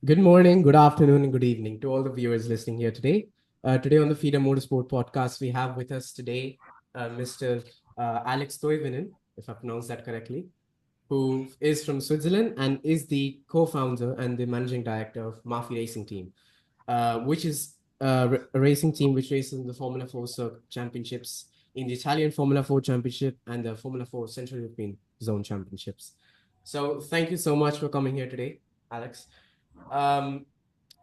Good morning, good afternoon, and good evening to all the viewers listening here today. Today on the Feeder Motorsport podcast, we have with us today Mr. Alex Thouvenin, if I pronounced that correctly, who is from Switzerland and is the co-founder and the managing director of Maffi Racing team, which is a racing team which races in the Formula 4 championships, in the Italian Formula 4 championship, and the Formula 4 Central European Zone championships. So thank you so much for coming here today, Alex. Um,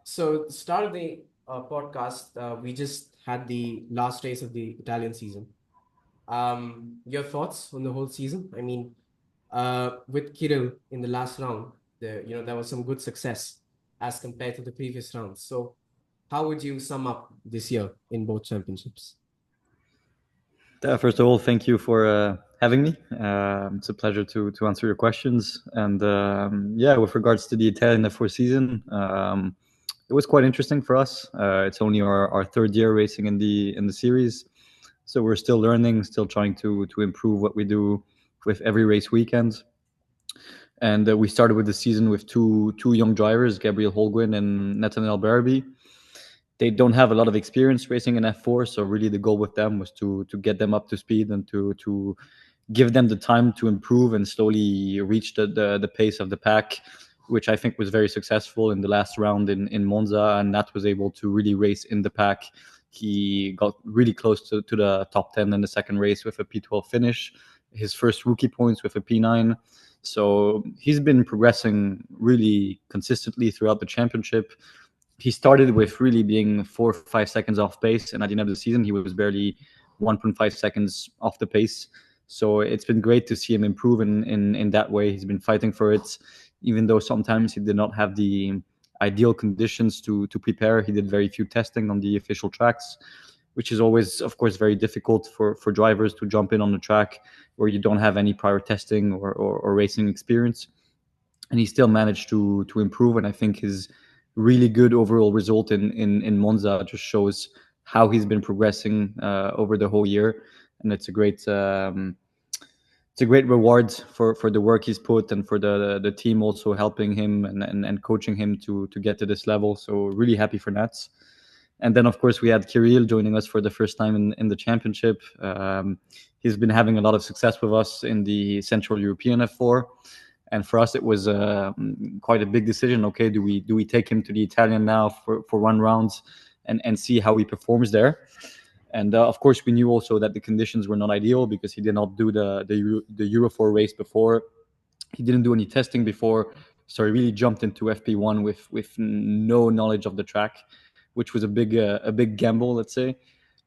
so the start of the podcast, we just had the last race of the Italian season. Your thoughts on the whole season? I mean, with Kirill in the last round, there was some good success as compared to the previous rounds. So, how would you sum up this year in both championships? First of all, thank you for having me. It's a pleasure to answer your questions. And yeah, with regards to the Italian F4 season, it was quite interesting for us. It's only our third year racing in the series, so we're still learning, still trying to improve what we do with every race weekend. And we started with the season with two young drivers, Gabriel Holguin and Nathaniel Barabi. They don't have a lot of experience racing in F4, so really the goal with them was to get them up to speed and to give them the time to improve and slowly reach the pace of the pack, which I think was very successful in the last round in Monza, and Nat was able to really race in the pack. He got really close to the top 10 in the second race with a P12 finish, his first rookie points with a P9. So he's been progressing really consistently throughout the championship. He started with really being 4 or 5 seconds off pace, and at the end of the season, he was barely 1.5 seconds off the pace. So it's been great to see him improve in that way. He's been fighting for it, even though sometimes he did not have the ideal conditions to prepare. He did very few testing on the official tracks, which is always, of course, very difficult for drivers to jump in on the track where you don't have any prior testing or racing experience. And he still managed to improve. And I think his really good overall result in Monza just shows how he's been progressing over the whole year, and it's a great reward for the work he's put and for the team also helping him and coaching him to get to this level. So really happy for that. And then, of course, we had Kirill joining us for the first time in the championship. He's been having a lot of success with us in the Central European F4. And for us, it was quite a big decision. Okay, do we take him to the Italian now for one round and see how he performs there? And of course, we knew also that the conditions were not ideal because he did not do the Euro 4 race before. He didn't do any testing before, so he really jumped into FP1 with no knowledge of the track, which was a big gamble, let's say.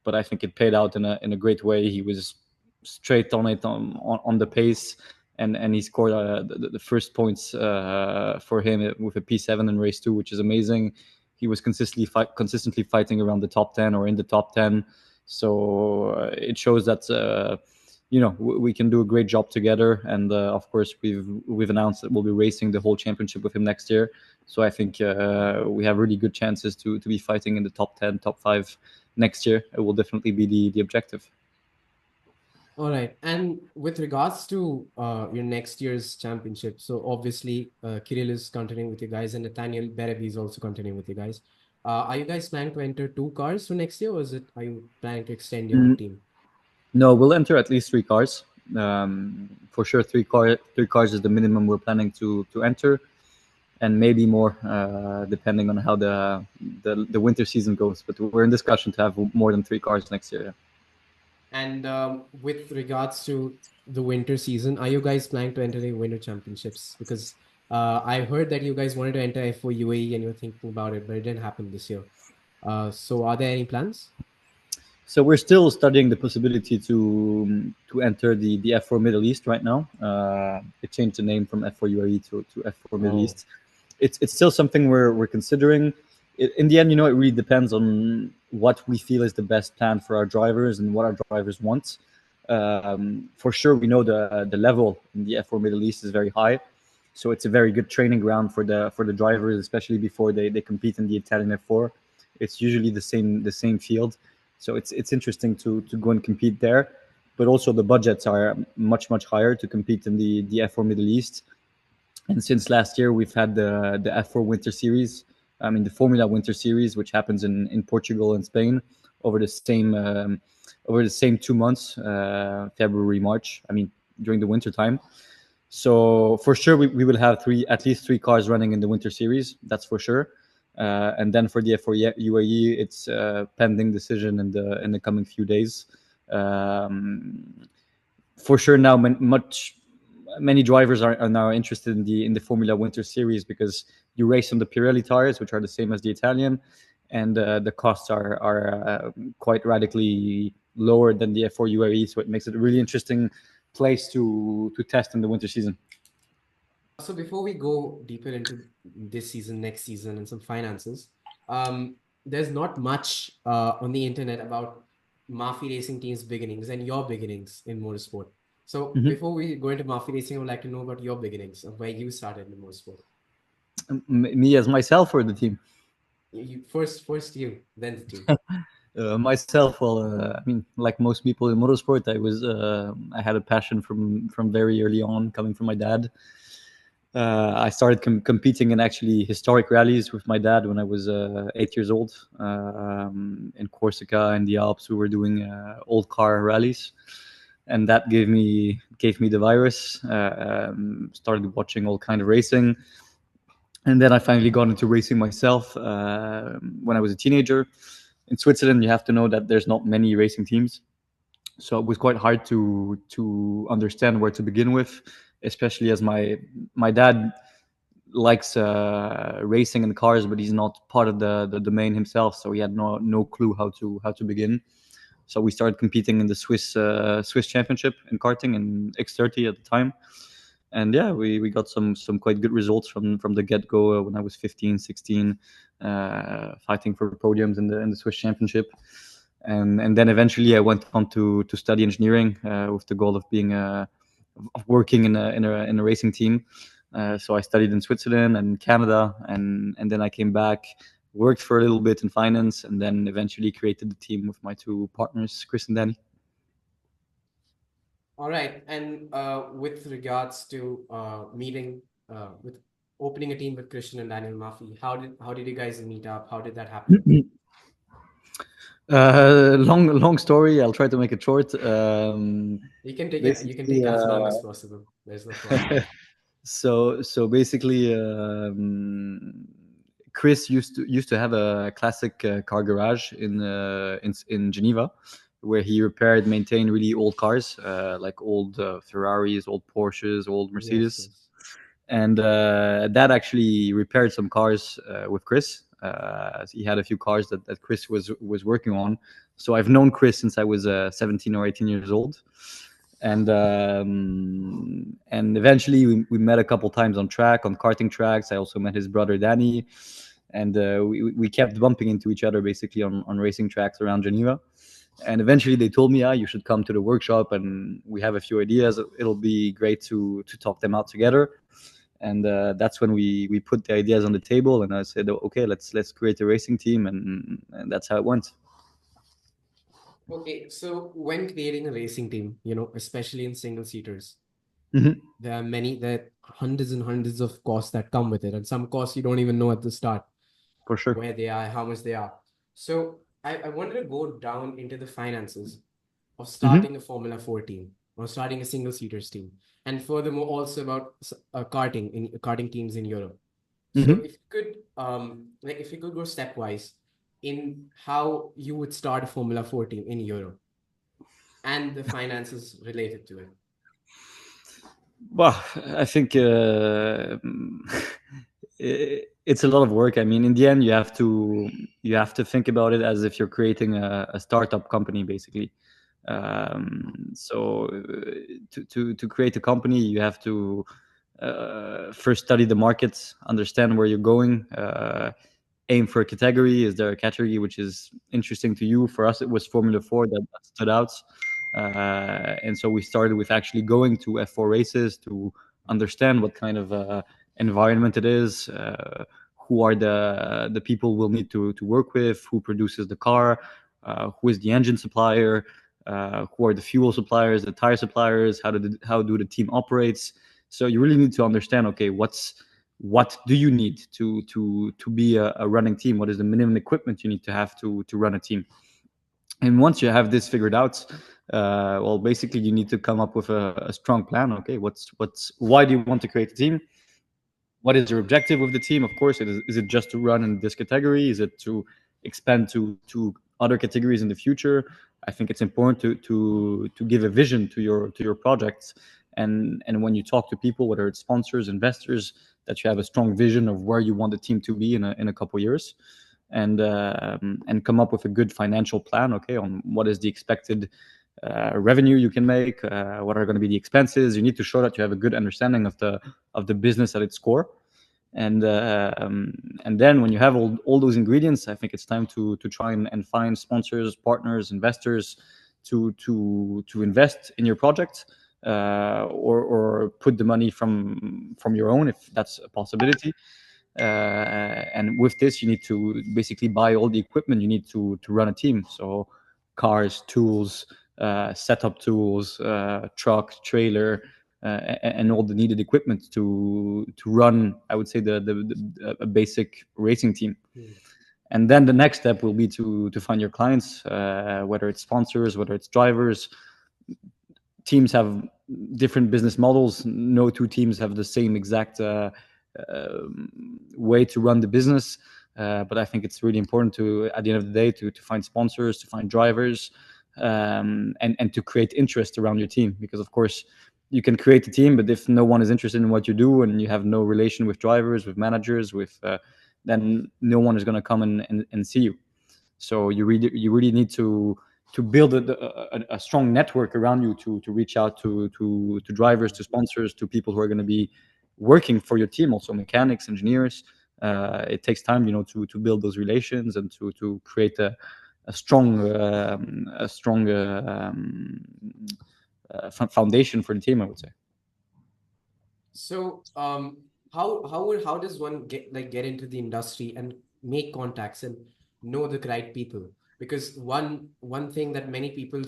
But I think it paid out in a great way. He was straight on it on the pace, and he scored the first points for him with a P7 in race 2, which is amazing. He was consistently fighting around the top 10 or in the top 10. So it shows that we can do a great job together. And of course, we've announced that we'll be racing the whole championship with him next year. So I think we have really good chances to be fighting in the top 10, top 5 next year. It will definitely be the objective. All right. And with regards to your next year's championship, so obviously Kirill is continuing with you guys, and Nathaniel Berebi is also continuing with you guys. Are you guys planning to enter two cars for next year, or are you planning to extend your Mm, team? No, we'll enter at least 3 cars. For sure, three cars is the minimum we're planning to enter, and maybe more depending on how the winter season goes. But we're in discussion to have more than 3 cars next year. Yeah. And with regards to the winter season, are you guys planning to enter the winter championships? Because I heard that you guys wanted to enter F4 UAE and you were thinking about it, but it didn't happen this year. So are there any plans? So we're still studying the possibility to enter the F4 Middle East right now. It changed the name from F4 UAE to F4 Middle Oh, East. It's still something we're considering. In the end, it really depends on what we feel is the best plan for our drivers and what our drivers want. For sure, we know the level in the F4 Middle East is very high, so it's a very good training ground for the drivers, especially before they compete in the Italian F4. It's usually the same field, so it's interesting to go and compete there. But also the budgets are much higher to compete in the F4 Middle East. And since last year, we've had the F4 Winter Series, I mean the Formula Winter Series, which happens in Portugal and Spain over the same over the same 2 months, February, March. I mean during the winter time. So for sure, we will have at least three cars running in the Winter Series. That's for sure. And then for the F4 UAE, it's pending decision in the coming few days. Um, for sure now many drivers are now interested in the Formula Winter Series because you race on the Pirelli tires, which are the same as the Italian, and the costs are quite radically lower than the F4 UAE, so it makes it a really interesting place to test in the winter season. So before we go deeper into this season, next season, and some finances, there's not much on the internet about Maffi Racing team's beginnings and your beginnings in motorsport. So before we go into Maffi Racing, I would like to know about your beginnings of where you started in motorsport. Me as myself or the team? First you, then the team. Myself, well, I mean, like most people in motorsport, I had a passion from very early on, coming from my dad. I started competing in actually historic rallies with my dad when I was 8 years old. In Corsica and the Alps, we were doing old car rallies, and that gave me the virus. Started watching all kind of racing, and then I finally got into racing myself when I was a teenager. In Switzerland, you have to know that there's not many racing teams, so it was quite hard to understand where to begin with, especially as my dad likes racing and cars, but he's not part of the domain himself, so he had no clue how to begin. So we started competing in the Swiss championship in karting in X30 at the time, and yeah, we got some quite good results from the get go when I was 15, 16, fighting for podiums in the Swiss championship. And then eventually I went on to study engineering with the goal of being of working in a racing team. So I studied in Switzerland and Canada, and then I came back, worked for a little bit in finance, and then eventually created the team with my two partners, Chris and Danny. All right. And with regards to meeting with opening a team with Christian and Daniel Maffi, how did you guys meet up? How did that happen? Long story. I'll try to make it short. You can take as long as possible. There's no problem. So basically, Chris used to have a classic car garage in Geneva, where he repaired, maintained really old cars, like old Ferraris, old Porsches, old Yes, Mercedes, yes. and that actually repaired some cars with Chris. He had a few cars that Chris was working on. So I've known Chris since I was 17 or 18 years old, and eventually we met a couple times on karting tracks. I also met his brother Danny, and we kept bumping into each other basically on racing tracks around Geneva. And eventually they told me, you should come to the workshop, and we have a few ideas. It'll be great to talk them out together. And that's when we put the ideas on the table, and I said, okay, let's create a racing team, and that's how it went. Okay, so when creating a racing team, especially in single seaters, Mhm. there are hundreds and hundreds of costs that come with it, and some costs you don't even know at the start For sure. where they are, how much they are. So I wanted to go down into the finances of Mhm. starting a Formula 4 team or starting a single seaters team, and furthermore also about karting teams in Europe. So Mhm. if you could go stepwise in how you would start a Formula 4 team in Europe and the finances related to it. Well, I think it's a lot of work. I mean, in the end, you have to think about it as if you're creating a startup company, basically. So to create a company, you have to first study the markets, understand where you're going, aim for a category. Is there a category which is interesting to you? For us, it was Formula 4 that stood out. And so we started with actually going to F4 races to understand what kind of environment it is, who are the people we'll need to work with, who produces the car, who is the engine supplier, who are the fuel suppliers, the tire suppliers, how do the team operates. So you really need to understand, okay, what do you need to be a running team? What is the minimum equipment you need to have to run a team? And once you have this figured out, well, basically you need to come up with a strong plan. Okay, why do you want to create a team? What is your objective with the team? Of course, is it just to run in this category? Is it to expand to other categories in the future? I think it's important to give a vision to your projects, and when you talk to people, whether it's sponsors, investors, that you have a strong vision of where you want the team to be in a couple years, and come up with a good financial plan. Okay, on what is the expected revenue you can make, what are going to be the expenses. You need to show that you have a good understanding of the business at its core. And then when you have all those ingredients, I think it's time to try and find sponsors, partners, investors to invest in your project, or put the money from your own, if that's a possibility. And with this, you need to basically buy all the equipment you need to run a team. So cars, tools, setup tools, truck, trailer, and all the needed equipment to run, I would say, a basic racing team. Hmm. And then the next step will be to find your clients, whether it's sponsors, whether it's drivers. Teams have different business models. No two teams have the same exact way to run the business. But I think it's really important to, at the end of the day, to find sponsors, to find drivers, and to create interest around your team. Because of course, you can create a team, but if no one is interested in what you do, and you have no relation with drivers, with managers, then no one is going to come and see you. So you really need to build a strong network around you to reach out to drivers, to sponsors, to people who are going to be working for your team, also mechanics, engineers. It takes time, to build those relations and to create a strong foundation for the team, I would say. So, how does one get into the industry and make contacts and know the right people? Because one thing that many people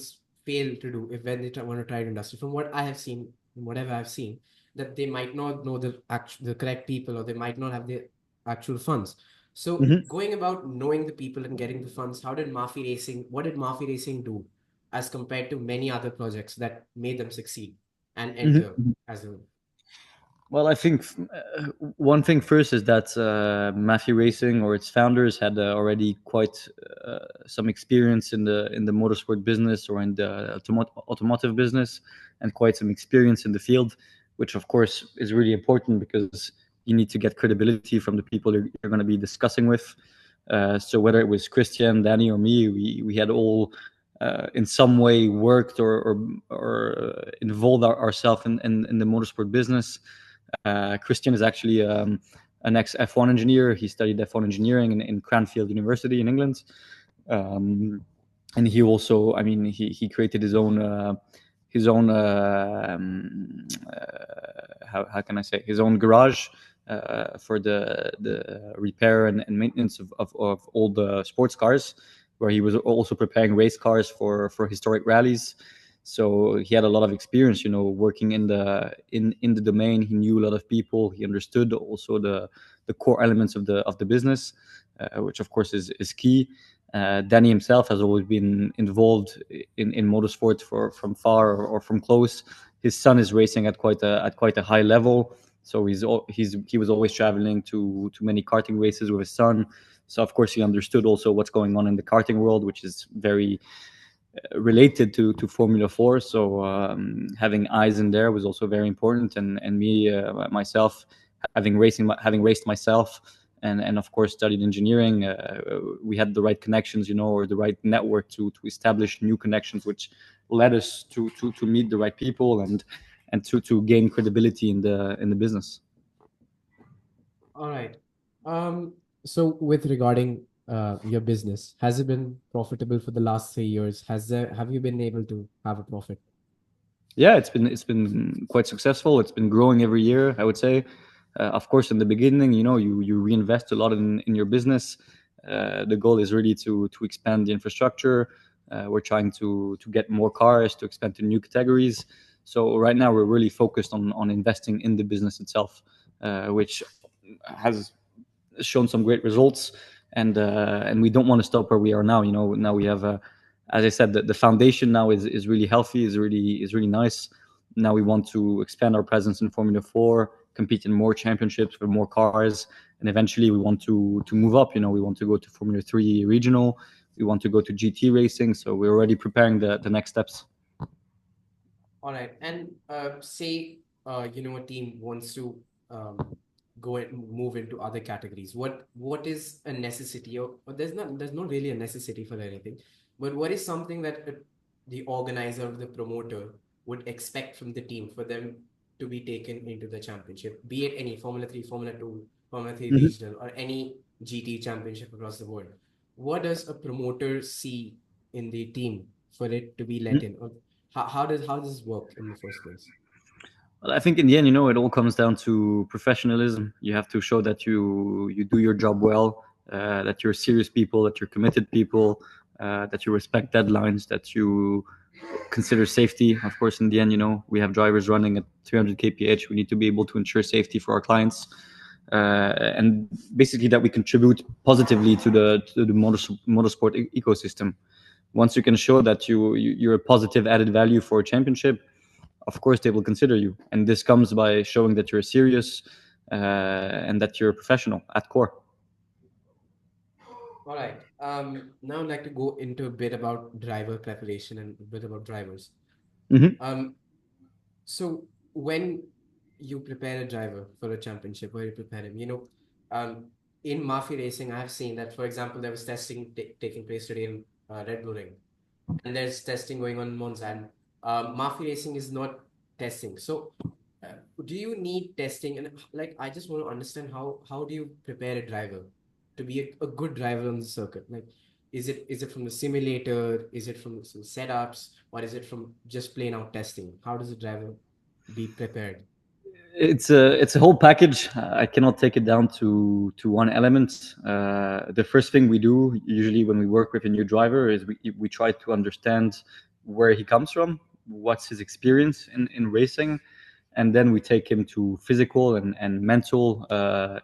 fail to do if when they want to try the industry, from what I have seen, from whatever I've seen, that they might not know the correct people, or they might not have the actual funds. So, Mhm. going about knowing the people and getting the funds, what did Maffi Racing do as compared to many other projects that made them succeed and enter Mhm. as a Well, I think one thing first is that Maffi Racing or its founders had already quite some experience in the motorsport business or in the automotive business, and quite some experience in the field, which of course is really important because you need to get credibility from the people you're going to be discussing with. So whether it was Christian, Danny, or me, we had all in some way worked or involved ourselves in the motorsport business. Christian is actually an ex F1 engineer. He studied F1 engineering in Cranfield University in England. And he also, I mean, he created how can I say, his own garage for the repair and maintenance of all the sports cars, where he was also preparing race cars for historic rallies. So he had a lot of experience, working in the domain. He knew a lot of people. He understood also the core elements of the business, which of course is key. Danny himself has always been involved in motorsport from far or from close. His son is racing at quite a high level, so he was always traveling to many karting races with his son. So of course he understood also what's going on in the karting world, which is very related to Formula 4. So having eyes in there was also very important. And me myself, having raced myself, and of course studied engineering, we had the right connections, or the right network to establish new connections, which led us to meet the right people and to gain credibility in the business. All right. So with regarding your business, has it been profitable for the last 3 years? Have you been able to have a profit? Yeah, it's been quite successful. It's been growing every year, I would say. Of course, in the beginning, you reinvest a lot in your business. The goal is really to expand the infrastructure. We're trying to get more cars, to expand to new categories. So right now we're really focused on investing in the business itself, which has shown some great results, and we don't want to stop where we are now. Now we have, as I said, the foundation now is really healthy, is really nice. Now we want to expand our presence in Formula 4, compete in more championships with more cars, and eventually we want to move up. We want to go to Formula 3 regional. We want to go to GT racing. So we're already preparing the next steps. All right. And say, a team wants to go and move into other categories. What is a necessity? Or there's not really a necessity for anything, but what is something that the organizer or the promoter would expect from the team for them to be taken into the championship, be it any Formula 3, Formula 2, Formula 3 Mhm. regional, or any GT championship across the world? What does a promoter see in the team for it to be let in? Or how does this work in the first place? Well, I think in the end, it all comes down to professionalism. You have to show that you do your job well, that you're serious people, that you're committed people, that you respect deadlines, that you consider safety. Of course, in the end, we have drivers running at 300 kph. We need to be able to ensure safety for our clients, and basically that we contribute positively to the motorsport ecosystem. Once you can show that you're a positive added value for a championship, of course they will consider you. And this comes by showing that you're serious, and that you're a professional at core. All right. Now I'd like to go into a bit about driver preparation and a bit about drivers. Hmm. Um, so when you prepare a driver for a championship, where you prepare him, um, in Maffi Racing, I have seen that, for example, there was testing taking place today in Red Bull Ring, and there's testing going on in Monza, and Mafia Racing is not testing. So, uh, do you need testing? And like, I just want to understand how do you prepare a driver to be a good driver on the circuit? Like, is it from the simulator? Is it from some setups, or is it from just plain out testing? How does a driver be prepared? It's a whole package. I cannot take it down to one element. The first thing we do usually when we work with a new driver is we try to understand where he comes from, what's his experience in racing, and then we take him to physical and mental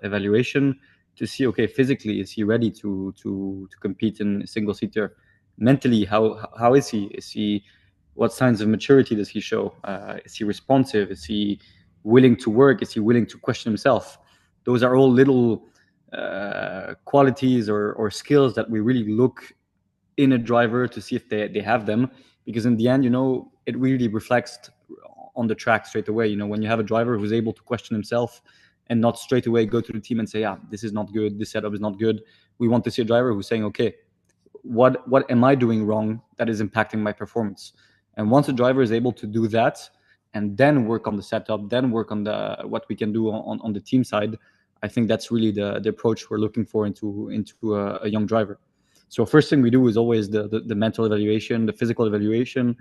evaluation to see, okay, physically, is he ready to compete in a single seater? Mentally, how is he? What signs of maturity does he show? Is he responsive? Is he willing to work? Is he willing to question himself? Those are all little qualities or skills that we really look in a driver to see if they have them, because in the end, it really reflects on the track straight away. When you have a driver who's able to question himself and not straight away go to the team and say, yeah, this is not good, this setup is not good. We want to see a driver who's saying, okay, what am I doing wrong that is impacting my performance? And once a driver is able to do that and then work on the setup, then work on what we can do on the team side, I think that's really the approach we're looking for into a young driver. So first thing we do is always the mental evaluation, the physical evaluation.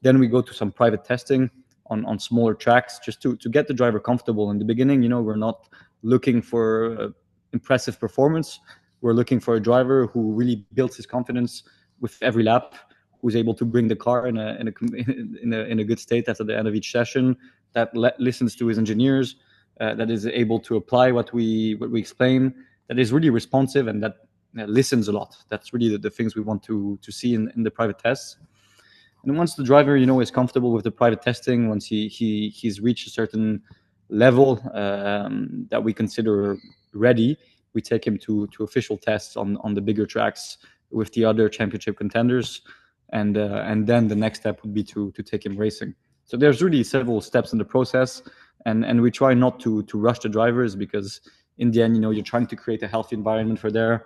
Then we go to some private testing on smaller tracks, just to get the driver comfortable. In the beginning, we're not looking for impressive performance. We're looking for a driver who really builds his confidence with every lap, who's able to bring the car in a good state after the end of each session, that listens to his engineers, that is able to apply what we explain, that is really responsive, and that listens a lot. That's really the things we want to see in the private tests. And once the driver, is comfortable with the private testing, once he's reached a certain level that we consider ready, we take him to official tests on the bigger tracks with the other championship contenders, and then the next step would be to take him racing. So there's really several steps in the process, and we try not to rush the drivers, because in the end, you're trying to create a healthy environment for them.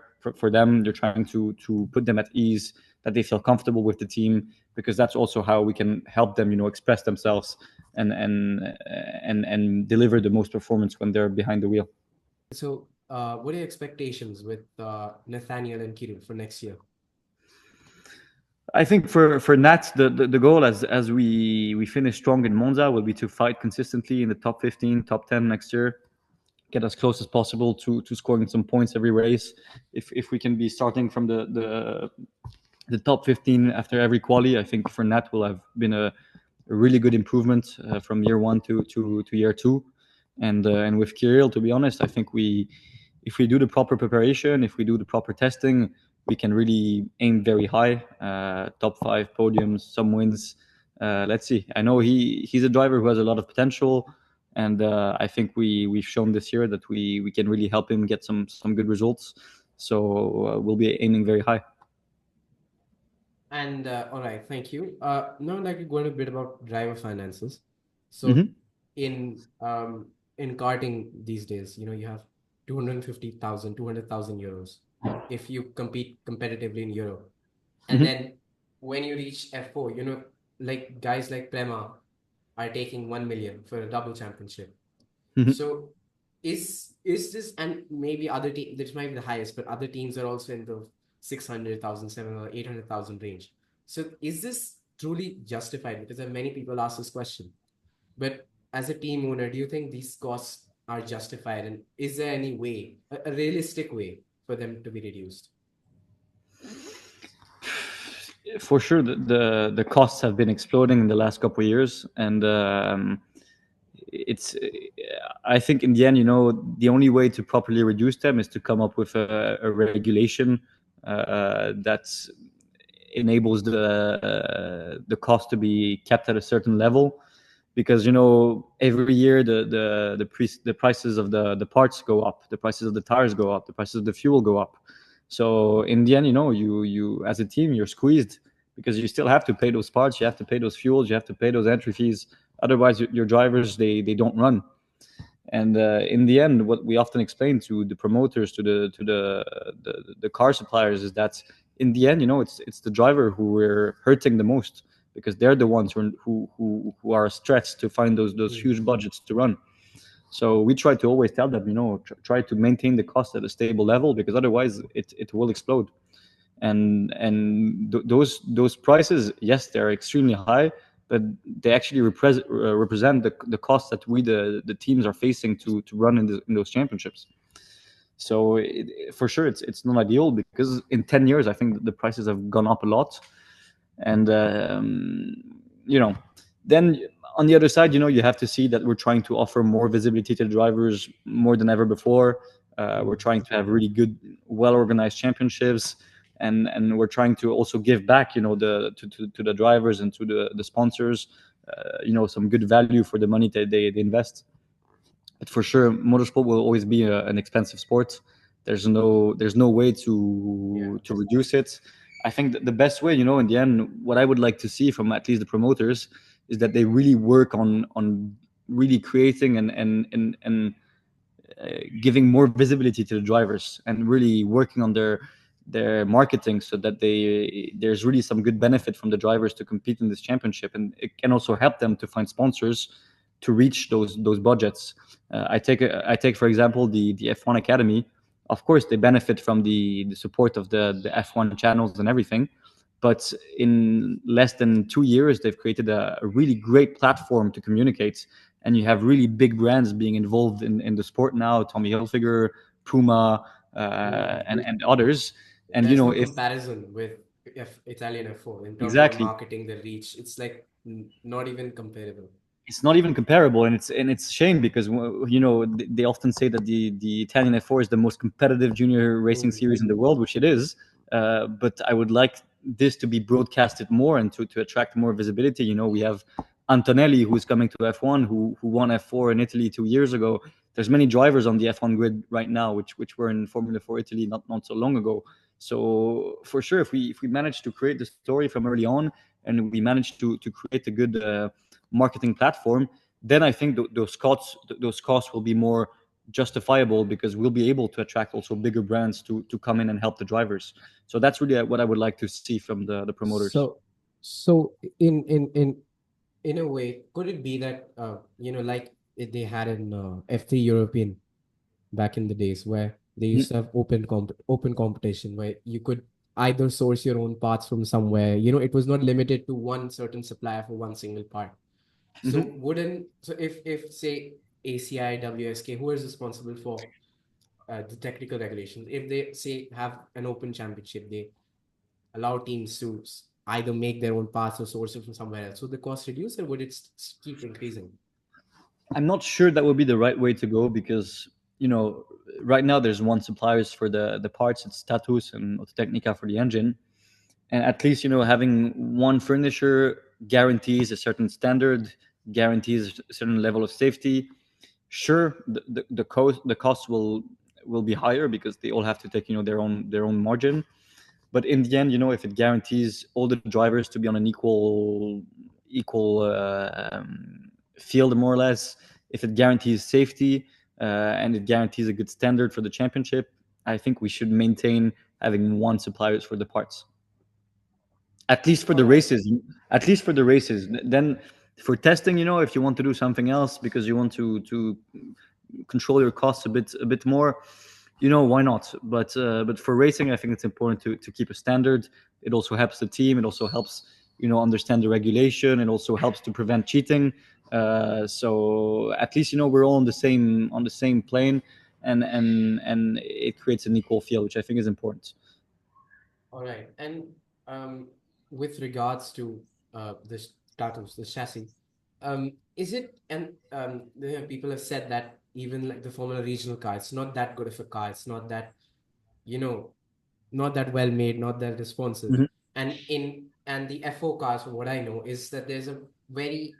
You're trying to put them at ease, that they feel comfortable with the team, because that's also how we can help them, express themselves and deliver the most performance when they're behind the wheel. So, what are your expectations with Nathaniel and Kirill for next year? I think for Nat, the goal as we finish strong in Monza will be to fight consistently in the top 15, top 10 next year, get as close as possible to scoring some points every race. If we can be starting from the top 15 after every quali, I think for Nat will have been a a really good improvement from year one to year two. And with Kirill, to be honest, I think if we do the proper preparation, if we do the proper testing, we can really aim very high, top five podiums, some wins. Let's see. I know he's a driver who has a lot of potential, and I think we've shown this year that we can really help him get some good results. So we'll be aiming very high. And all right, thank you. Now I'd like to go into a bit about driver finances. So Hmm. in karting these days, you have 250,000, 200,000 euros if you compete competitively in Europe. And Hmm. then when you reach F4, like guys like Prema are taking 1 million for a double championship. Hmm. So is this, and maybe other team, this might be the highest, but other teams are also in the 600,000, 700, 800,000 range. So is this truly justified? Because many people ask this question. But as a team owner, do you think these costs are justified? And is there any way, a realistic way for them to be reduced? For sure, the costs have been exploding in the last couple of years, and it's I think in the end, the only way to properly reduce them is to come up with a regulation that enables the cost to be kept at a certain level, because every year the prices of the parts go up, the prices of the tires go up, the prices of the fuel go up. So in the end, you as a team, you're squeezed, because you still have to pay those parts, you have to pay those fuels, you have to pay those entry fees. Otherwise, your drivers, they don't run. And in the end, what we often explain to the promoters, to the car suppliers, is that in the end, it's the driver who we're hurting the most, because they're the ones who are stretched to find those Mm. huge budgets to run. So we try to always tell them, try to maintain the cost at a stable level, because otherwise it will explode. And those prices, yes, they're extremely high, but they actually represent the cost that the teams are facing to run in those championships. So for sure, it's not ideal, because in 10 years I think the prices have gone up a lot. And you know then on the other side, you have to see that we're trying to offer more visibility to the drivers more than ever before. We're Mm. trying to have really good, well organized championships, and we're trying to also give back, to the drivers and to the sponsors, some good value for the money that they invest. But for sure, motorsport will always be an expensive sport. There's no way Yeah. to reduce it. I think that the best way, in the end, what I would like to see from at least the promoters, is that they really work on really creating and giving more visibility to the drivers, and really working on their marketing, so that there's really some good benefit from the drivers to compete in this championship, and it can also help them to find sponsors to reach those budgets. I take for example the F1 Academy. Of course, they benefit from the support of the F1 channels and everything, but in less than 2 years, they've created a really great platform to communicate. And you have really big brands being involved in the sport now: Tommy Hilfiger, Puma, Mm. and others. And There's no if comparison with Italian F4 in terms of the exactly, marketing, the reach. It's like not even comparable. it's not even comparable, and it's shame, because they often say that the Italian F4 is the most competitive junior racing Mm. series in the world, which it is. But I would like this to be broadcasted more, and to attract more visibility. We have Antonelli, who's coming to F1, who won F4 in Italy 2 years ago. There's many drivers on the F1 grid right now, which were in Formula 4 Italy not so long ago. So for sure, if we manage to create the story from early on, and we manage to create a good marketing platform, then I think those costs will be more justifiable, because we'll be able to attract also bigger brands to come in and help the drivers. So that's really what I would like to see from the promoters. So, so in a way, could it be that like they had in F3 European back in the days, where they Mhm. used to have open competition, where you could either source your own parts from somewhere. It was not limited to one certain supplier for one single part. So Mhm. if say ACI, WSK, who is responsible for the technical regulations, if they say have an open championship, they allow teams to either make their own parts or source it from somewhere else? Would the cost reduce, or would it keep increasing? I'm not sure that would be the right way to go because right now there's one suppliers for the parts. It's Tatus and Autotecnica for the engine, and at least having one furnisher guarantees a certain standard, guarantees a certain level of safety. Sure, the cost will be higher because they all have to take their own margin. But in the end, if it guarantees all the drivers to be on an equal field, more or less, if it guarantees safety, and it guarantees a good standard for the championship, I think we should maintain having one suppliers for the parts, at least for All the right. races. At least for the races. Then for testing, if you want to do something else because you want to control your costs a bit more, why not? But for racing, I think it's important to keep a standard. It also helps the team. It also helps understand the regulation. It also helps to prevent cheating. So at least we're all on the same plane, and it creates an equal field, which I think is important. All right. And um, with regards to the status, the chassis, is it, and people have said that even like the Formula Regional car, it's not that good of a car. It's not that, you know, not that well made, not that responsive. Mhm. And the FO cars, from what I know, is that there's a very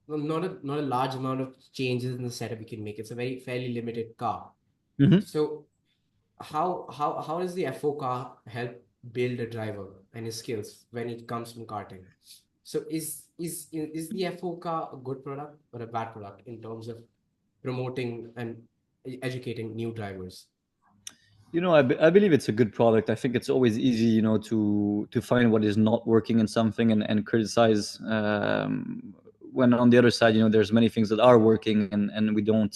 well, not a large amount of changes in the setup you can make. It's a very fairly limited car. Mhm. So how does the FO car help build a driver and his skills when it comes from karting? So is the FO car a good product or a bad product in terms of promoting and educating new drivers? I believe it's a good product. I think it's always easy, to find what is not working in something and criticize. When on the other side, there's many things that are working and we don't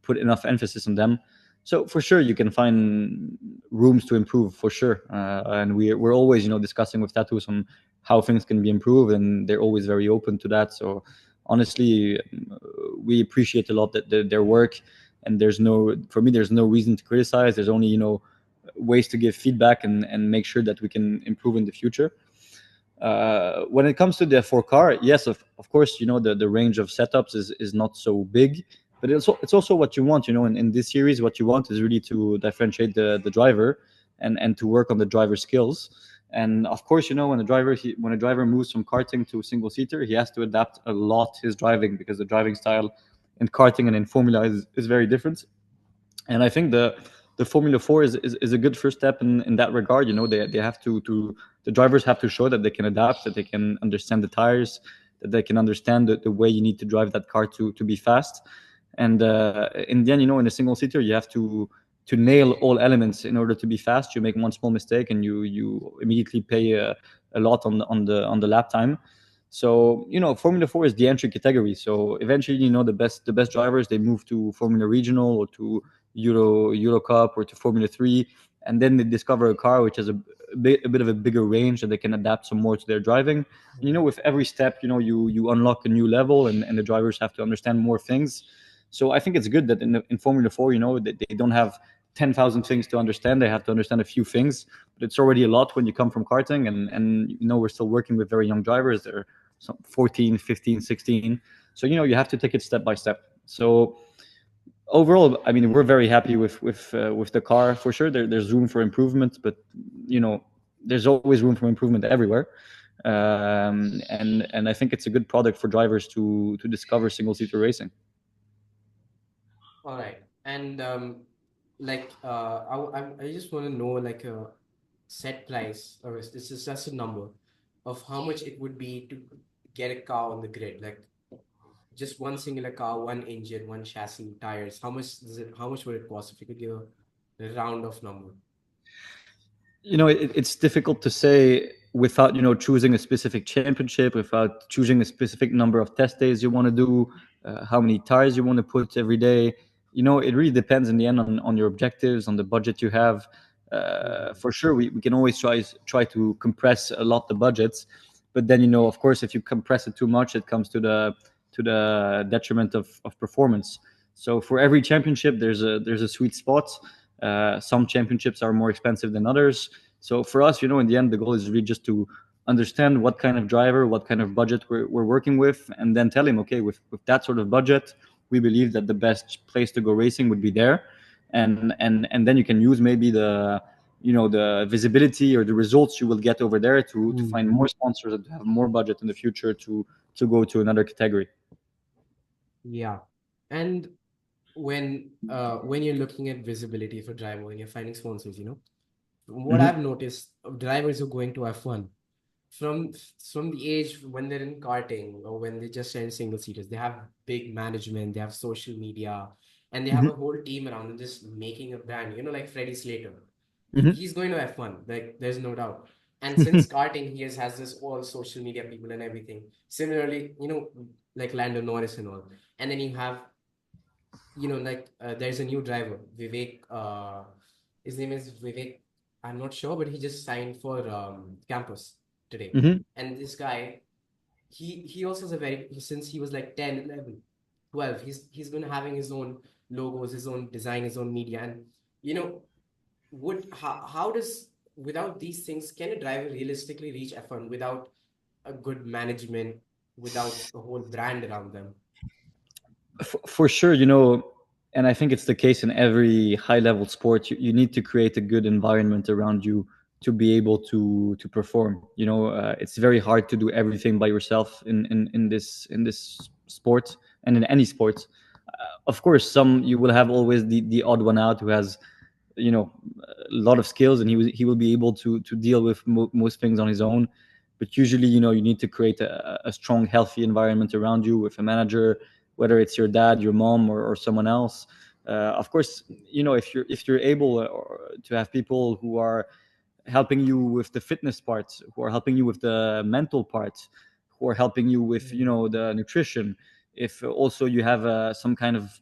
put enough emphasis on them. So for sure, you can find rooms to improve for sure. And we're always, discussing with Tattoos on how things can be improved, and they're always very open to that. So honestly, we appreciate a lot their work, and for me there's no reason to criticize. There's only ways to give feedback and make sure that we can improve in the future. When it comes to the F4 car, yes, of course, the range of setups is not so big, but it's also what you want. In this series, what you want is really to differentiate the driver and to work on the driver skills. And of course, when a driver moves from karting to single seater, he has to adapt a lot his driving, because the driving style in karting and in Formula is very different. And I think the Formula 4 is a good first step in that regard. They have to the drivers have to show that they can adapt, that they can understand the tires, that they can understand the way you need to drive that car to be fast. And in the end, in a single seater, you have to nail all elements in order to be fast. You make one small mistake and you immediately pay a lot on the lap time. So Formula 4 is the entry category. So eventually, the best drivers, they move to Formula Regional or to Euro Cup or to Formula 3, and then they discover a car which has a bit of a bigger range, and they can adapt some more to their driving. With every step, you unlock a new level, and the drivers have to understand more things. So I think it's good that in Formula 4, that they don't have 10,000 things to understand. They have to understand a few things, but it's already a lot when you come from karting, and we're still working with very young drivers. They're 14, 15, 16. So you have to take it step by step. So overall, I mean, we're very happy with the car for sure. There's room for improvement, but there's always room for improvement everywhere. And I think it's a good product for drivers to discover single seater racing. All right. And I just want to know like a set price, or is this is just a number of how much it would be to get a car on the grid, like just one singular car, one engine, one chassis, tires. How much would it cost if you could give a round of number? It's difficult to say without choosing a specific championship, without choosing a specific number of test days you want to do, how many tires you want to put every day. It really depends in the end on your objectives, on the budget you have. Mhm. For sure, we can always try to compress a lot the budgets, but then of course, if you compress it too much, it comes to the detriment of performance. So for every championship, there's a sweet spot. Some championships are more expensive than others. So for us, in the end, the goal is really just to understand what kind of driver, what kind of budget we're working with, and then tell him, okay, with that sort of budget, we believe that the best place to go racing would be there. And then you can use maybe the visibility or the results you will get over there to find more sponsors and to have more budget in the future to go to another category. Yeah. And when you're looking at visibility for driver, when you're finding sponsors, what Hmm. I've noticed of drivers who are going to F1 from from the age when they're in karting or when they just in single seaters, they have big management, they have social media, and they have Hmm. a whole team around them just making a brand. Like Freddie Slater, Hmm. he's going to F1, like there's no doubt. And since karting, has this all social media people and everything. Similarly, like Lando Norris and all. And then you have like there's a new driver, Vivek. His name is Vivek. I'm not sure, but he just signed for campus today. Hmm. And this guy, he also is a very since he was like 10, 11, 12. He's going to having his own logos, his own design, his own media, and you know would how does without these things can a driver realistically reach F1 without a good management, without a whole brand around them? For sure, and I think it's the case in every high level sport. You need to create a good environment around you to be able to perform. It's very hard to do everything by yourself in this sport and in any sport. Of course, some you will have always the odd one out who has a lot of skills, and he will be able to deal with most things on his own. But usually, you need to create a strong, healthy environment around you with a manager, whether it's your dad, your mom, or someone else. Of course, if you're able to have people who are helping you with the fitness parts, who are helping you with the mental parts, who are helping you with the nutrition. If also you have some kind of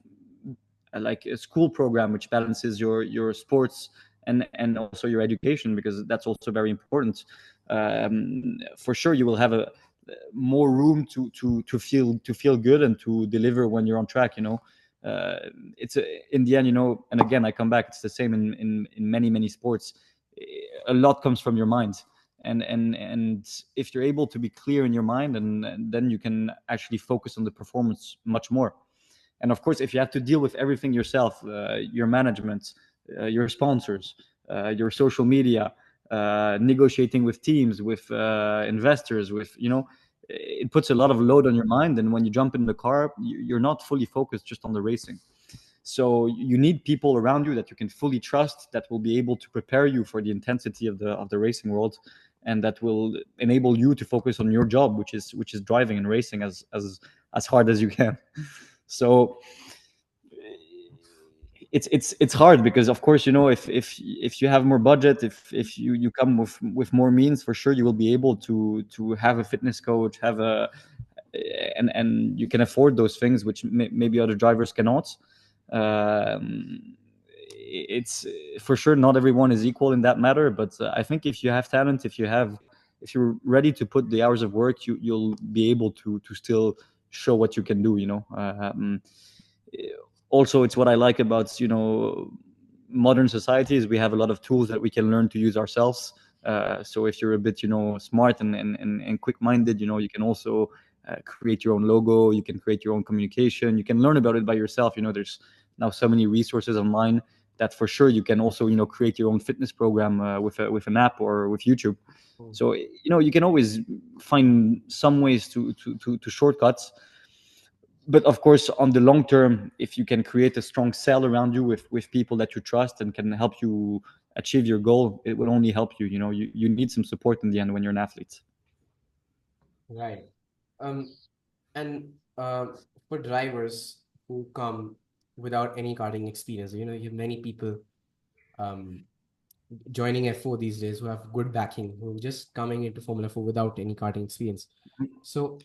like a school program which balances your sports and also your education, because that's also very important. For sure, you will have a more room to feel good and to deliver when you're on track. It's in the end, and again, I come back, it's the same in many sports. A lot comes from your mind, and if you're able to be clear in your mind, and then you can actually focus on the performance much more. And of course, if you have to deal with everything yourself, your management, your sponsors, your social media, negotiating with teams, with investors, it puts a lot of load on your mind. And when you jump in the car, you're not fully focused just on the racing. So you need people around you that you can fully trust, that will be able to prepare you for the intensity of the racing world, and that will enable you to focus on your job, which is driving and racing as hard as you can. So it's hard, because of course, if you have more budget, if you come with more means, for sure you will be able to have a fitness coach, have a and you can afford those things which maybe other drivers cannot. It's for sure not everyone is equal in that matter, but I think if you have talent, if you're ready to put the hours of work, you'll be able to still show what you can do. Also, it's what I like about modern societies. We have a lot of tools that we can learn to use ourselves. So if you're a bit smart and quick-minded, you can also create your own logo, you can create your own communication, you can learn about it by yourself. There's now so many resources online that for sure you can also create your own fitness program with an app or with YouTube. Mm. So you can always find some ways to shortcuts. But of course, on the long term, if you can create a strong cell around you with people that you trust and can help you achieve your goal, it will only help you. You need some support in the end when you're an athlete. Right. Um, and for drivers who come without any karting experience, you have many people um, joining F4 these days who have good backing, who are just coming into Formula 4 without any karting experience. So,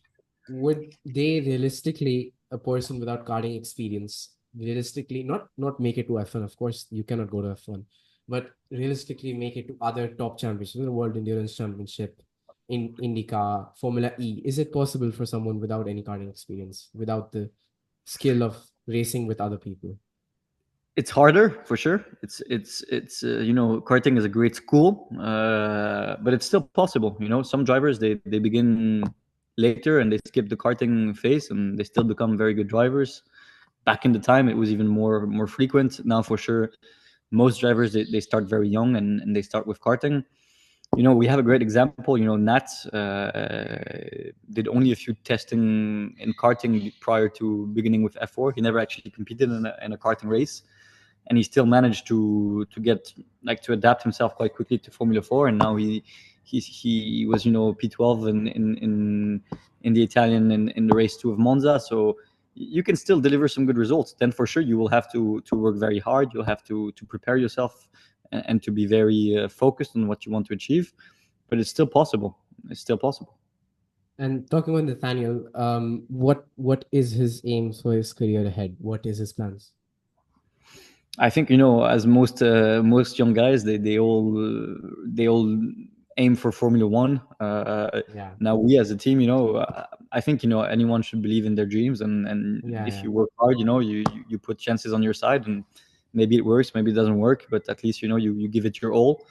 would they realistically, a person without karting experience, realistically not make it to F1? Of course, you cannot go to F1, but realistically make it to other top championships, the World Endurance Championship, in IndyCar, Formula E. Is it possible for someone without any karting experience, without the skill of racing with other people? It's harder for sure. It's you know, karting is a great school, but it's still possible. You know, some drivers they begin later and they skip the karting phase and they still become very good drivers. Back in the time, it was even more frequent. Now, for sure, most drivers they start very young and they start with karting. You know, we have a great example. You know, Nat did only a few testing in karting prior to beginning with F4. He never actually competed in a karting race, and he still managed to get like to adapt himself quite quickly to Formula 4. And now he was, you know, P12 in the Italian in the race 2 of Monza. So you can still deliver some good results. Then for sure you will have to work very hard. You'll have to prepare yourself and to be very focused on what you want to achieve. But it's still possible. It's still possible. And talking about Nathaniel, what is his aims for his career ahead? What is his plans? I think, you know, as most young guys, they all aim for Formula One. Yeah, Now we as a team, you know, I think, you know, anyone should believe in their dreams, and yeah, if yeah. you work hard, you know, you put chances on your side, and maybe it works, maybe it doesn't work, but at least, you know, you give it your all.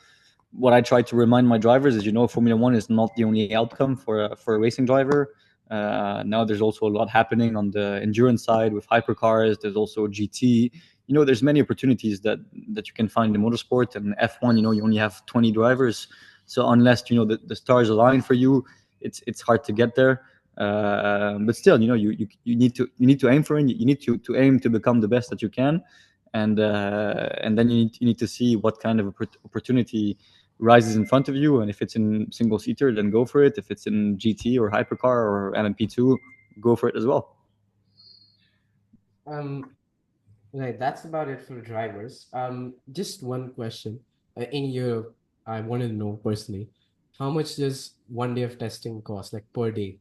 What I try to remind my drivers is, you know, Formula One is not the only outcome for a racing driver. Now there's also a lot happening on the endurance side with hypercars. There's also GT. You know, there's many opportunities that you can find in motorsport. And F1, you know, you only have 20 drivers, so unless, you know, the stars align for you, it's hard to get there. But still, you know, you need to aim for it. You need to aim to become the best that you can, and then you need to see what kind of opportunity rises in front of you. And if it's in single seater, then go for it. If it's in GT or hypercar or LMP2, go for it as well. Um, right, that's about it for drivers. Just one question. In Europe, I want to know personally, how much does one day of testing cost, like per day,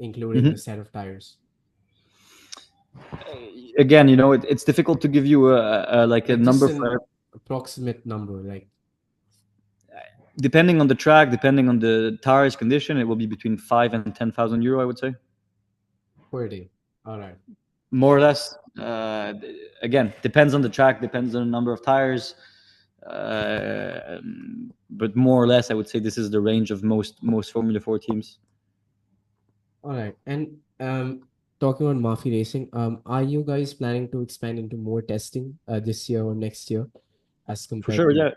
including Mhm. the set of tires? Again, you know, it's difficult to give you a like a Like just number an for, approximate number, like depending on the track, depending on the tires condition. It will be between 5 and 10,000 euro, I would say, per day. All right. more or less. Again, depends on the track, depends on the number of tires, but more or less, I would say this is the range of most Formula 4 teams. All right. And talking on Maffi Racing, are you guys planning to expand into more testing this year or next year as For compared sure, to yeah.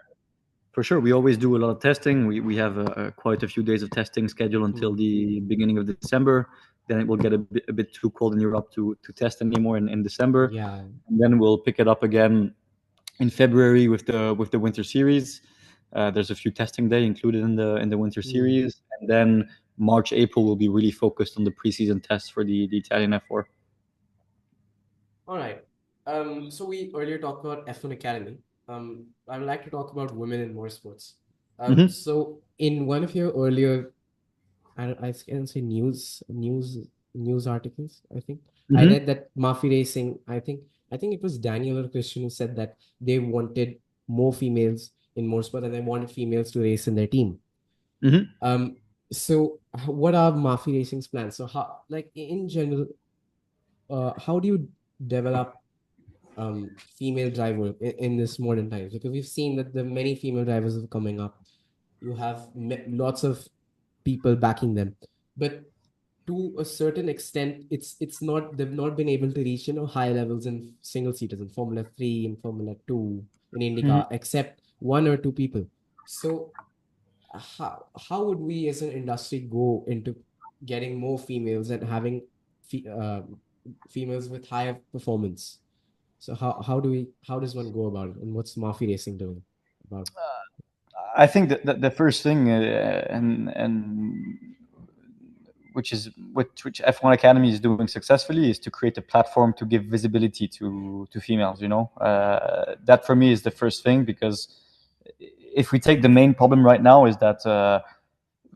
For sure, we always do a lot of testing. We have quite a few days of testing scheduled until hmm, the beginning of December. Then it will get a bit too cold in Europe to test anymore in December, yeah. and then we'll pick it up again in February with the winter series. There's a few testing day included in the winter Hmm. series, and then March April will be really focused on the preseason tests for the Italian F4. All right. So we earlier talked about F1 Academy. I would like to talk about women in motorsports. Hmm. So in one of your earlier, I can say news articles, I think I Hmm. read that Mafia Racing, I think it was Daniel or Christian who said that they wanted more females in motorsport and they wanted females to race in their team. Hmm. Um, so what are Mafia Racing's plans? So how, like in general, how do you develop female driver in this modern times? Because we've seen that the many female drivers are coming up. You have lots of people backing them, but to a certain extent, it's not they've not been able to reach high levels in single seaters in Formula 3 and Formula 2 in Hmm. IndyCar, except one or two people. So how would we as an industry go into getting more females and having fe- uh, females with higher performance? So how does one go about it, and what's Mafia Racing doing about? I think that the first thing, and which F1 Academy is doing successfully, is to create a platform to give visibility to females. You know, that for me is the first thing, because if we take the main problem right now is that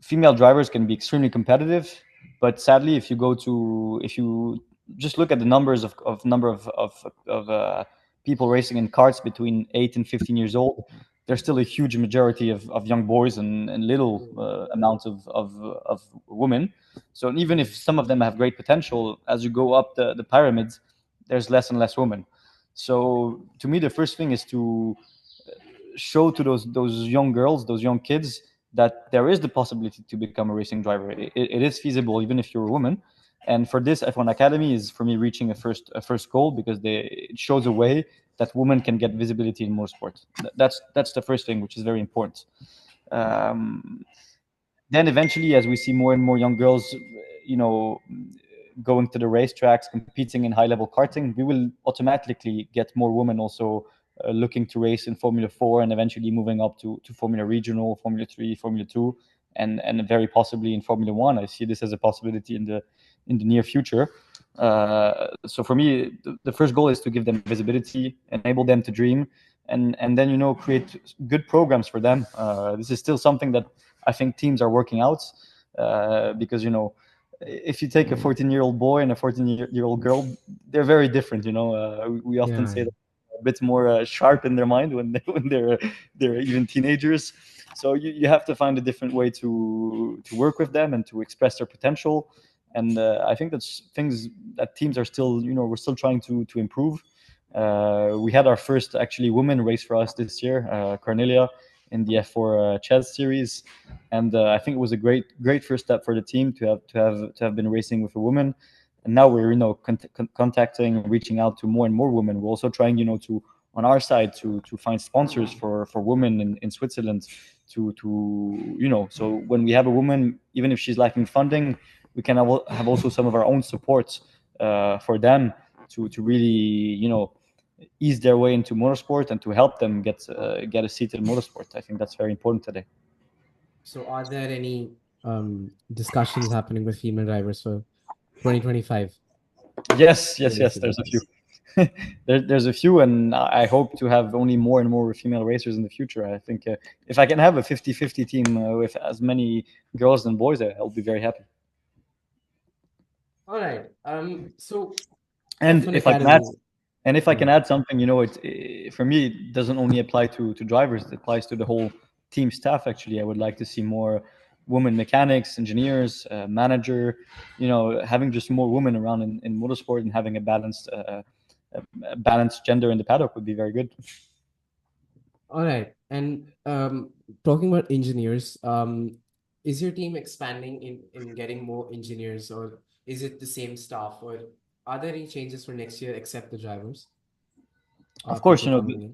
female drivers can be extremely competitive, but sadly, if you just look at the numbers of number of people racing in karts between 8 and 15 years old, there's still a huge majority of young boys and little Mm, amounts of women. So even if mm, some of them have great potential, as you go up the pyramids, there's less and less women. So to me, the first thing is to show to those young girls, those young kids, that there is the possibility to become a racing driver. It is feasible, even if you're a woman. And for this, F1 Academy is for me reaching a first goal, because it shows a way that women can get visibility in motorsport. That's the first thing, which is very important. Um, then eventually, as we see more and more young girls, you know, going to the racetracks, competing in high level karting, we will automatically get more women also looking to race in Formula 4, and eventually moving up to Formula Regional, Formula 3, Formula 2, and very possibly in Formula 1. I see this as a possibility in the near future. So for me, the first goal is to give them visibility, enable them to dream, and then create good programs for them. This is still something that I think teams are working out, because if you take a 14-year-old boy and a 14-year-old girl, they're very different. We often Yeah. say that a bit more sharp in their mind when they're even teenagers. So you have to find a different way to work with them and to express their potential. And I think that's things that teams are still, we're still trying to improve. We had our first actually women race for us this year, Cornelia, in the F4 Chess series, and I think it was a great first step for the team to have been racing with a woman. And now we're contacting, reaching out to more and more women. We're also trying to on our side to find sponsors for women in Switzerland, so when we have a woman, even if she's lacking funding, we can have also some of our own support for them to really ease their way into motorsport and to help them get a seat in motorsport. I think that's very important today. So are there any discussions happening with female drivers for 2025 Yes, yes, yes. racing? There's a few. There's a few, and I hope to have only more and more female racers in the future. I think if I can have a 50-50 team with as many girls and boys, I'll be very happy. All right. So And F1 if I can add, Academy. and if I Yeah. can add something, for me, it doesn't only apply to drivers; it applies to the whole team staff. Actually, I would like to see more women mechanics, engineers, manager. Having just more women around in motorsport and having a balanced gender in the paddock would be very good. All right. And talking about engineers, is your team expanding in getting more engineers, or is it the same staff, or are there any changes for next year except the drivers? Of course, People coming in.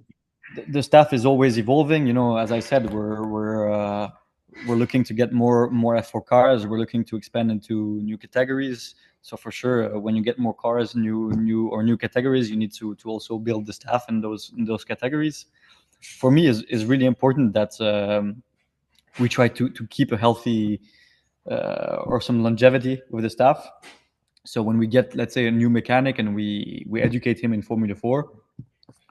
the staff is always evolving. As I said, we're looking to get more F4 cars. We're looking to expand into new categories. So for sure, when you get more cars, new categories, you need to also build the staff in those categories. For me, is really important that we try to keep a healthy or some longevity with the staff. So when we get, let's say, a new mechanic and we educate him in Formula 4,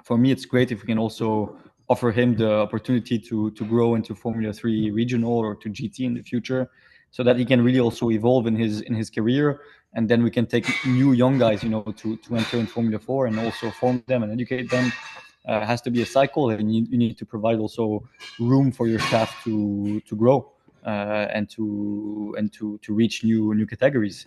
for me, it's great if we can also offer him the opportunity to grow into Formula 3 regional or to GT in the future, so that he can really also evolve in his career. And then we can take new young guys, to enter in Formula 4 and also form them and educate them. It has to be a cycle, and you need to provide also room for your staff to grow and to reach new categories,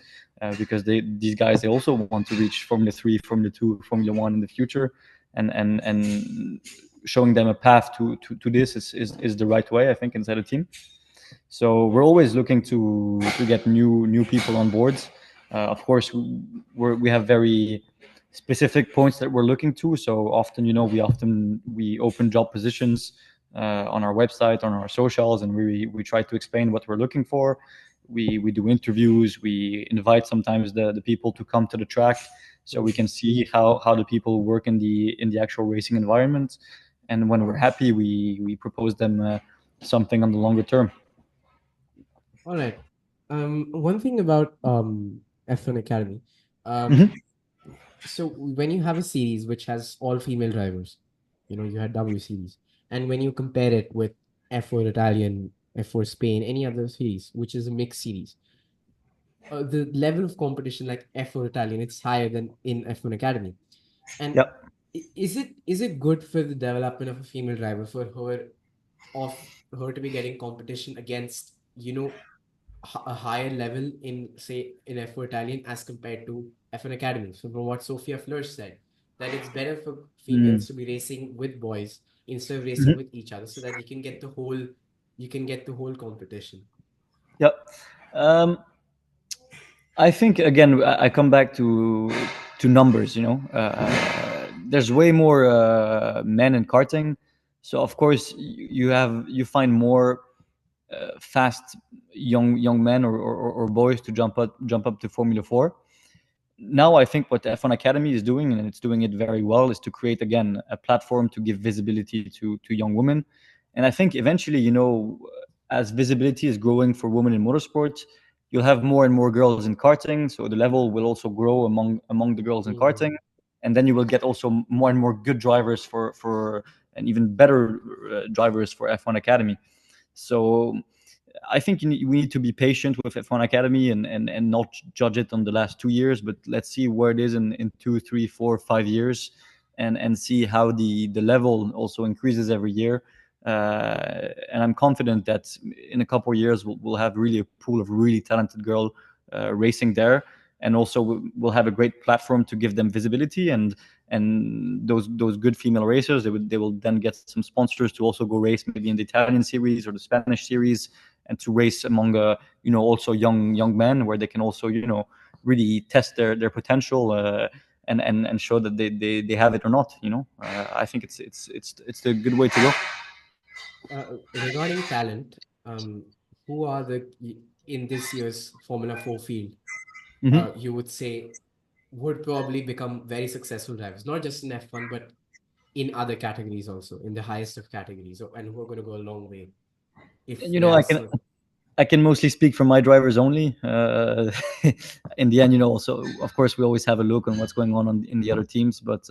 because these guys, they also want to reach Formula 3, Formula 2, Formula 1 in the future, and showing them a path to this is the right way, I think, inside a team. So we're always looking to get new people on board. Of course, we have very specific points that we're looking to. So often, we open job positions on our website, on our socials, and we try to explain what we're looking for. We do interviews. We invite sometimes the people to come to the track, so we can see how the people work in the actual racing environment. And when we're happy, we propose them something on the longer term. All right. One thing about F1 Academy. Mhm. Um, so when you have a series which has all female drivers, you had W series, and when you compare it with F4 Italian, F4 Spain, any other series, which is a mixed series, the level of competition like F4 Italian, it's higher than in F1 Academy. And Yep. is it good for the development of a female driver for her to be getting competition against, a higher level in, say, in F4 Italian as compared to F1 Academy? So from what Sophia Flörsch said, that it's better for Mm. females to be racing with boys instead of racing Mhm. with each other, so that you can get the whole competition. Yep. Um, I think again, I come back to numbers. There's way more men in karting, so of course you find more fast young men or boys to jump up to Formula Four. Now I think what the F1 Academy is doing, and it's doing it very well, is to create again a platform to give visibility to young women. And I think eventually, as visibility is growing for women in motorsport, you'll have more and more girls in karting, so the level will also grow among the girls in karting, Mm. and then you will get also more and more good drivers for and even better drivers for F1 Academy. So I think we need to be patient with F1 Academy and not judge it on the last 2 years, but let's see where it is in 2, 3, 4, 5 years, and see how the level also increases every year. And I'm confident that in a couple of years we'll have really a pool of really talented girl racing there, and also we'll have a great platform to give them visibility, and those good female racers, they will then get some sponsors to also go race maybe in the Italian series or the Spanish series, and to race among also young men, where they can also really test their potential, and show that they have it or not. I think it's the good way to go. Regarding talent, who are in this year's Formula 4 field, Hmm. you would say would probably become very successful drivers, not just in F1, but in other categories also, in the highest of categories, and who are going to go a long way if And there I are can certain. I can mostly speak for my drivers only. In the end, also of course we always have a look on what's going on in the other teams, but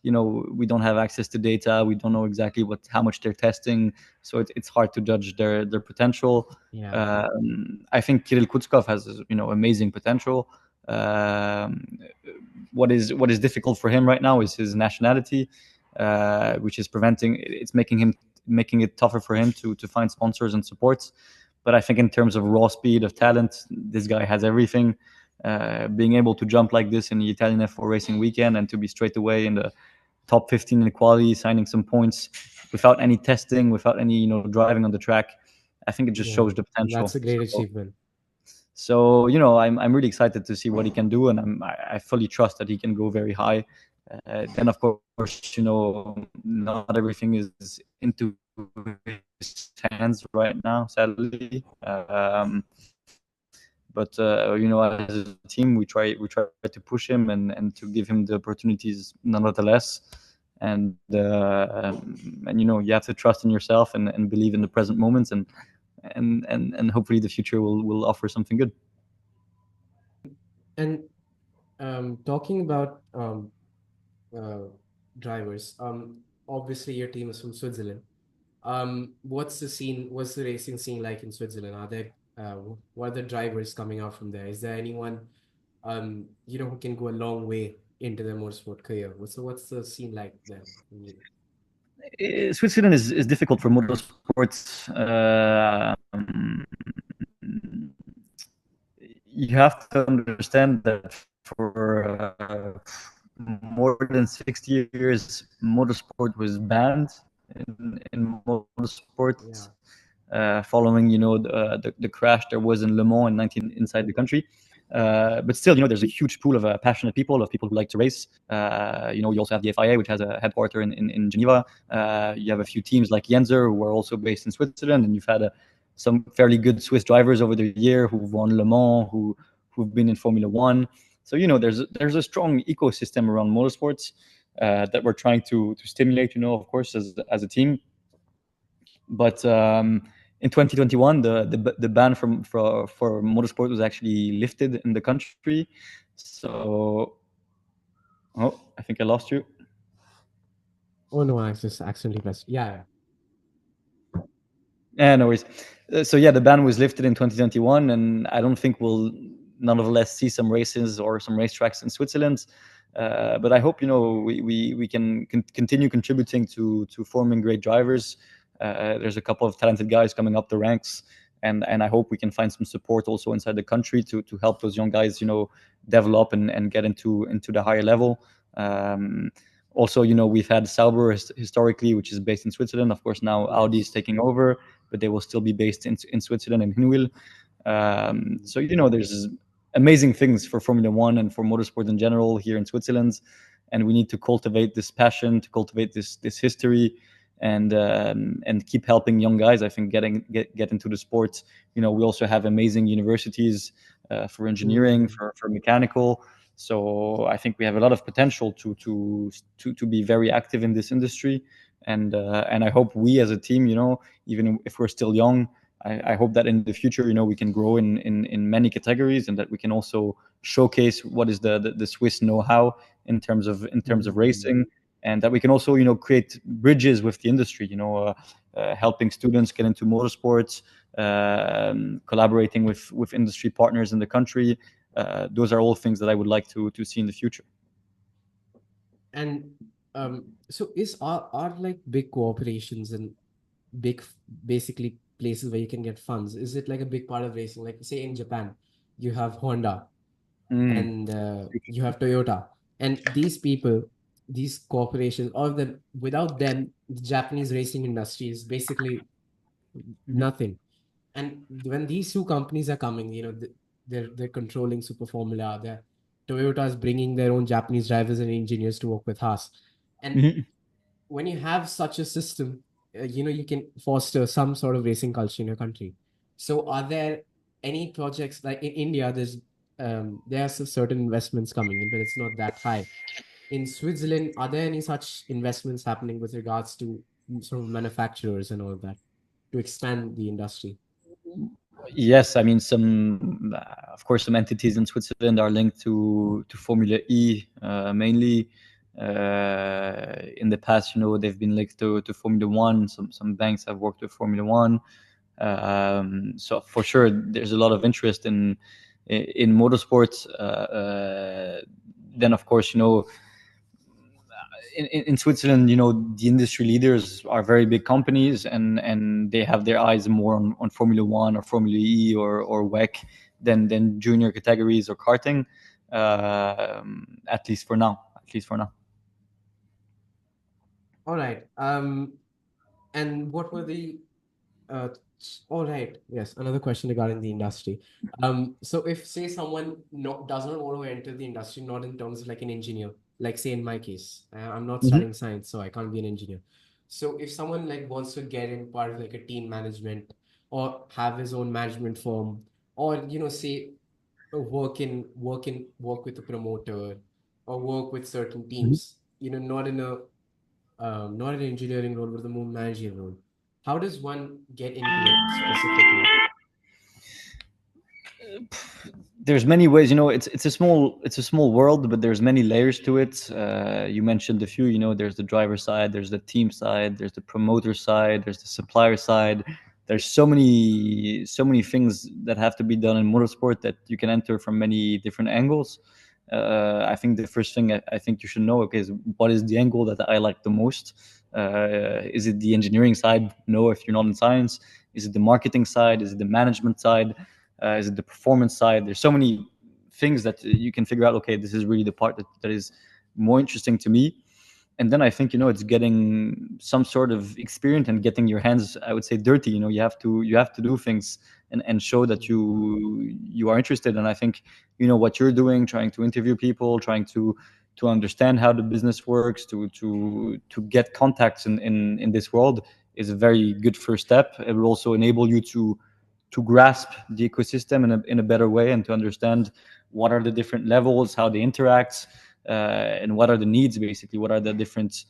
we don't have access to data. We don't know exactly how much they're testing, so it's hard to judge their potential. Yeah. I think Kirill Kutskov has amazing potential. Um, what is difficult for him right now is his nationality, which is making it tougher for him to find sponsors and supports. But I think in terms of raw speed of talent, this guy has everything. Being able to jump like this in the Italian F4 racing weekend and to be straight away in the top 15 in the quality, signing some points without any testing, without any driving on the track, I think it just Yeah, shows the potential. that's a great achievement. So I'm really excited to see what he can do, and I fully trust that he can go very high. Then of course not everything is into his hands right now, sadly. But as a team, we try to push him and to give him the opportunities nonetheless. And you have to trust in yourself and believe in the present moments, and hopefully the future will offer something good. And talking about uh, drivers, obviously your team is from Switzerland. What's the scene? What's the racing scene like in Switzerland? What are the drivers coming out from there? Is there anyone, who can go a long way into their motorsport career? What's the scene like there? Switzerland is difficult for motorsports. You have to understand that for more than 60 years, motorsport was banned in motorsport, Yeah. following the crash there was in Le Mans in 19 inside the country. But still, there's a huge pool of passionate people, of people who like to race. You also have the FIA, which has a headquarter in Geneva. You have a few teams like Yenzer, who are also based in Switzerland, and you've had some fairly good Swiss drivers over the year who've won Le Mans, who've been in Formula One. So there's a strong ecosystem around motorsports that we're trying to stimulate. Of course, as a team. But in 2021, the ban for motorsport was actually lifted in the country. So, oh, I think I lost you. Oh no, I just accidentally pressed. Yeah. Yeah, no worries. So yeah, the ban was lifted in 2021, and I don't think we'll nonetheless see some races or some racetracks in Switzerland. But I hope we can continue contributing to forming great drivers. There's a couple of talented guys coming up the ranks, and I hope we can find some support also inside the country to help those young guys develop and get into the higher level. Um, Also, we've had Sauber historically, which is based in Switzerland. Of course, now Audi is Yes. taking over, but they will still be based in Switzerland and Hinwil. So there's amazing things for Formula One and for motorsport in general here in Switzerland, and we need to cultivate this passion, to cultivate this history, and keep helping young guys. I think get into the sport. We also have amazing universities for engineering, Mm. for mechanical. So I think we have a lot of potential to be very active in this industry, and I hope we as a team, even if we're still young, I hope that in the future, we can grow in many categories, and that we can also showcase what is the Swiss know-how in terms of Mm. racing, and that we can also create bridges with the industry. Helping students get into motorsports, collaborating with industry partners in the country. Those are all things that I would like to see in the future. And so are like big corporations and big basically places where you can get funds, is it like a big part of racing? Like say in Japan, you have Honda Mm. and you have Toyota, and these people, these corporations, all of them, without them, the Japanese racing industry is basically Mhm. nothing. And when these two companies are coming, they're controlling Super Formula. Toyota is bringing their own Japanese drivers and engineers to work with Haas. And Mhm. when you have such a system, you can foster some sort of racing culture in your country. So, are there any projects like in India? There are certain investments coming in, but it's not that high. In Switzerland, are there any such investments happening with regards to sort of manufacturers and all of that to expand the industry? Yes, I mean of course, some entities in Switzerland are linked to Formula E mainly. In the past, they've been linked to Formula One. Some banks have worked with Formula One. So for sure, there's a lot of interest in motorsports. Then, of course, in Switzerland, the industry leaders are very big companies, and they have their eyes more on Formula One or Formula E or WEC than junior categories or karting. At least for now. At least for now. All right. And what were the all right. Yes, another question regarding the industry. So if say someone does not want to enter the industry, not in terms of like an engineer, like say in my case, I'm not Mhm. studying science, so I can't be an engineer. So if someone like wants to get in part of like a team management or have his own management firm, or say work with a promoter or work with certain Mhm. teams, not an engineering role, but the more managerial role. How does one get into it specifically? There's many ways. It's a small world, but there's many layers to it. You mentioned a few. There's the driver side, there's the team side, there's the promoter side, there's the supplier side. There's so many things that have to be done in motorsport that you can enter from many different angles. I think the first thing I think you should know, okay, is what is the angle that I like the most. Is it the engineering side? No, if you're not in science. Is it the marketing side? Is it the management side? Is it the performance side? There's so many things that you can figure out. Okay, this is really the part that is more interesting to me. And then I think it's getting some sort of experience and getting your hands, I would say, dirty. You have to do things and show that Mm. you are interested. And I think what you're doing, trying to interview people, trying to understand how the business works, to get contacts in this world is a very good first step. It will also enable you to grasp the ecosystem in a better way, and to understand what are the different levels, how they interact, and what are the needs, basically, what are the different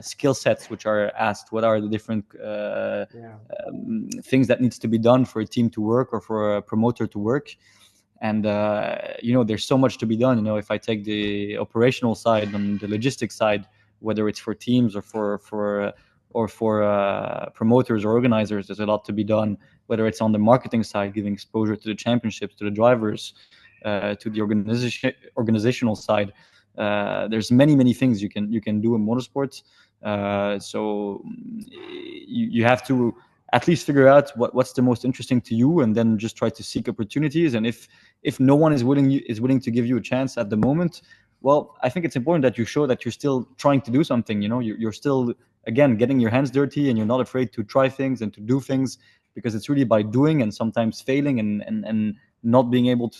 skill sets which are asked, what are the different Yeah. things that needs to be done for a team to work or for a promoter to work. And there's so much to be done. If I take the operational side and the logistics side, whether it's for teams or for promoters or organizers, there's a lot to be done. Whether it's on the marketing side, giving exposure to the championships, to the drivers, to the organizational side. There's many things you can do in motorsports. So you have to at least figure out what's the most interesting to you, and then just try to seek opportunities. And if no one is willing to give you a chance at the moment, well, I think it's important that you show that you're still trying to do something. You're still, again, getting your hands dirty, and you're not afraid to try things and to do things, because it's really by doing and sometimes failing and not being able to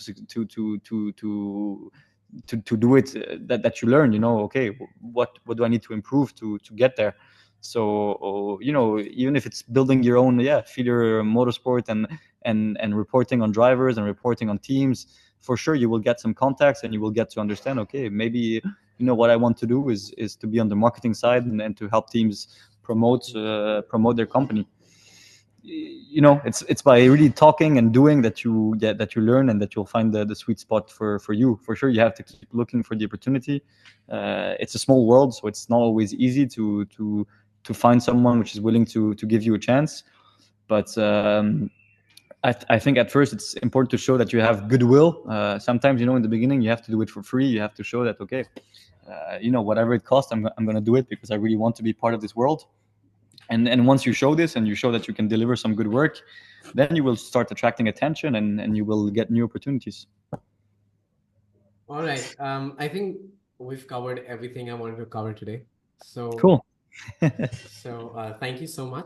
do it, that you learn. Okay, what do I need to improve to get there? So even if it's building your own, feeder motorsport, and reporting on drivers and reporting on teams, for sure you will get some contacts, and you will get to understand, okay, maybe what I want to do is to be on the marketing side, and to help teams promote their company. It's by really talking and doing that you learn, and that you'll find the sweet spot for you. For sure, you have to keep looking for the opportunity. It's a small world, so it's not always easy to find someone which is willing to give you a chance. But I think at first it's important to show that you have goodwill. Sometimes, in the beginning, you have to do it for free. You have to show that, okay, whatever it costs, I'm going to do it because I really want to be part of this world. And once you show this, and you show that you can deliver some good work, then you will start attracting attention, and you will get new opportunities. All right. I think we've covered everything I wanted to cover today. So, Cool. thank you so much.